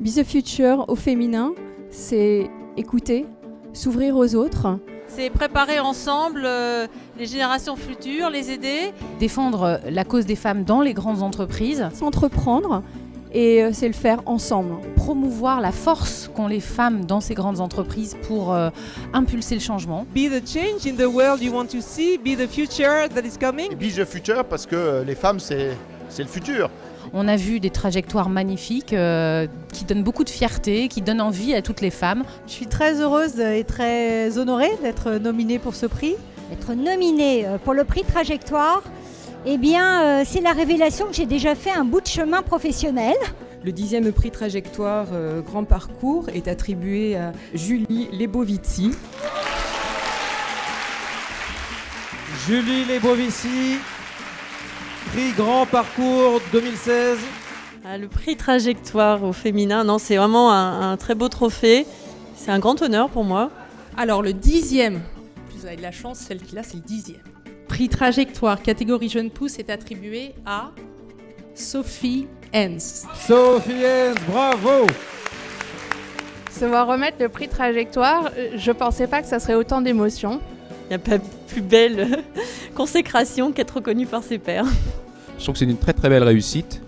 Be the Future au féminin, c'est écouter, s'ouvrir aux autres. C'est préparer ensemble les générations futures, les aider. Défendre la cause des femmes dans les grandes entreprises. S'entreprendre et c'est le faire ensemble. Promouvoir la force qu'ont les femmes dans ces grandes entreprises pour impulser le changement. Be the change in the world you want to see, be the future that is coming. Be the future parce que les femmes c'est le futur. On a vu des trajectoires magnifiques qui donnent beaucoup de fierté, qui donnent envie à toutes les femmes. Je suis très heureuse et très honorée d'être nominée pour ce prix. Être nominée pour le prix Trajectoire, eh bien, c'est la révélation que j'ai déjà fait un bout de chemin professionnel. Le 10e prix Trajectoire Grand Parcours est attribué à Julie Lebovici. Julie Lebovici, prix Grand Parcours 2016. Le prix Trajectoire au féminin, non, c'est vraiment un très beau trophée. C'est un grand honneur pour moi. Alors le 10e, vous avez de la chance, celle qui l'a, c'est le 10e. Prix Trajectoire catégorie Jeune Pousse est attribué à Sophie Hens. Sophie Hens, bravo! Se voir remettre le prix Trajectoire, je pensais pas que ça serait autant d'émotions. Il n'y a pas plus belle consécration qu'être reconnue par ses pairs. Je trouve que c'est une très très belle réussite,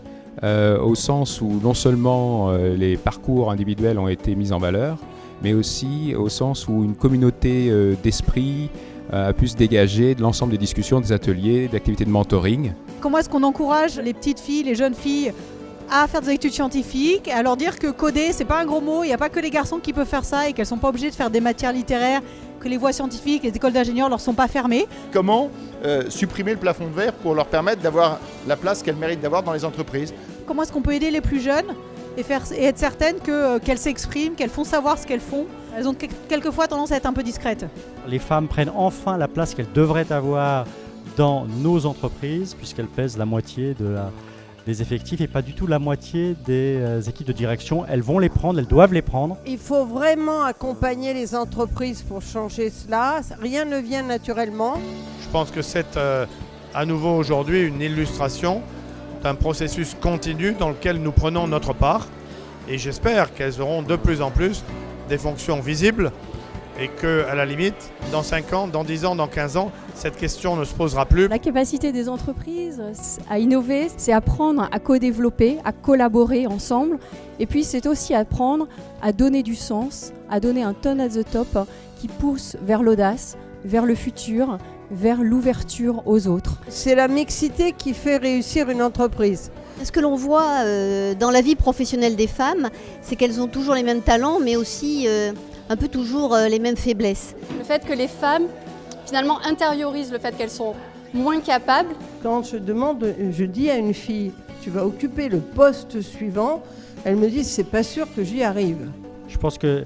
au sens où non seulement les parcours individuels ont été mis en valeur, mais aussi au sens où une communauté d'esprit a pu se dégager de l'ensemble des discussions, des ateliers, d'activités de mentoring. Comment est-ce qu'on encourage les petites filles, les jeunes filles à faire des études scientifiques, à leur dire que coder, c'est pas un gros mot, il n'y a pas que les garçons qui peuvent faire ça et qu'elles sont pas obligées de faire des matières littéraires, que les voies scientifiques, les écoles d'ingénieurs leur sont pas fermées. Comment supprimer le plafond de verre pour leur permettre d'avoir la place qu'elles méritent d'avoir dans les entreprises. Comment est-ce qu'on peut aider les plus jeunes et être certaines qu'elles s'expriment, qu'elles font savoir ce qu'elles font. Elles ont quelquefois tendance à être un peu discrètes. Les femmes prennent enfin la place qu'elles devraient avoir dans nos entreprises, puisqu'elles pèsent la moitié des effectifs et pas du tout la moitié des équipes de direction. Elles vont les prendre, elles doivent les prendre. Il faut vraiment accompagner les entreprises pour changer cela. Rien ne vient naturellement. Je pense que c'est à nouveau aujourd'hui une illustration d'un processus continu dans lequel nous prenons notre part. Et j'espère qu'elles auront de plus en plus des fonctions visibles et qu'à la limite, dans 5 ans, dans 10 ans, dans 15 ans, cette question ne se posera plus. La capacité des entreprises à innover, c'est apprendre à co-développer, à collaborer ensemble. Et puis c'est aussi apprendre à donner du sens, à donner un ton at the top qui pousse vers l'audace, vers le futur, vers l'ouverture aux autres. C'est la mixité qui fait réussir une entreprise. Ce que l'on voit dans la vie professionnelle des femmes, c'est qu'elles ont toujours les mêmes talents, mais aussi un peu toujours les mêmes faiblesses. Le fait que les femmes, finalement, intériorisent le fait qu'elles sont moins capables. Quand je dis à une fille, tu vas occuper le poste suivant, elle me dit, c'est pas sûr que j'y arrive. Je pense qu'il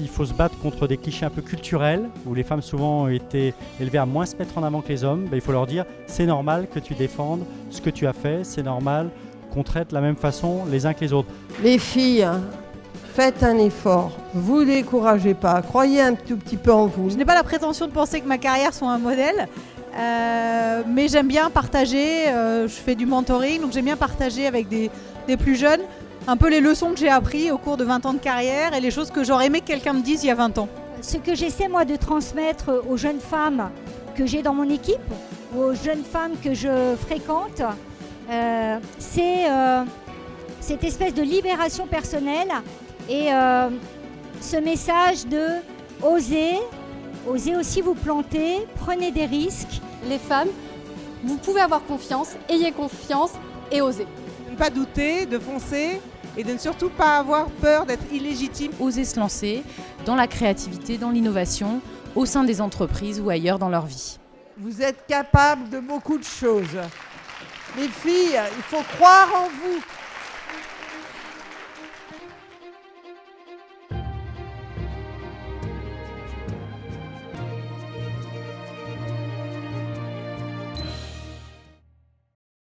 faut se battre contre des clichés un peu culturels, où les femmes souvent ont été élevées à moins se mettre en avant que les hommes. Il faut leur dire, c'est normal que tu défendes ce que tu as fait, c'est normal qu'on traite de la même façon les uns que les autres. Les filles, faites un effort, vous découragez pas, croyez un tout petit peu en vous. Je n'ai pas la prétention de penser que ma carrière soit un modèle, mais j'aime bien partager, je fais du mentoring, donc j'aime bien partager avec des plus jeunes un peu les leçons que j'ai apprises au cours de 20 ans de carrière et les choses que j'aurais aimé que quelqu'un me dise il y a 20 ans. Ce que j'essaie moi de transmettre aux jeunes femmes que j'ai dans mon équipe, aux jeunes femmes que je fréquente, c'est cette espèce de libération personnelle et ce message de oser aussi vous planter, prenez des risques. Les femmes, vous pouvez avoir confiance, ayez confiance et osez. Ne pas douter, de foncer et de ne surtout pas avoir peur d'être illégitime. Oser se lancer dans la créativité, dans l'innovation, au sein des entreprises ou ailleurs dans leur vie. Vous êtes capables de beaucoup de choses. Les filles, il faut croire en vous.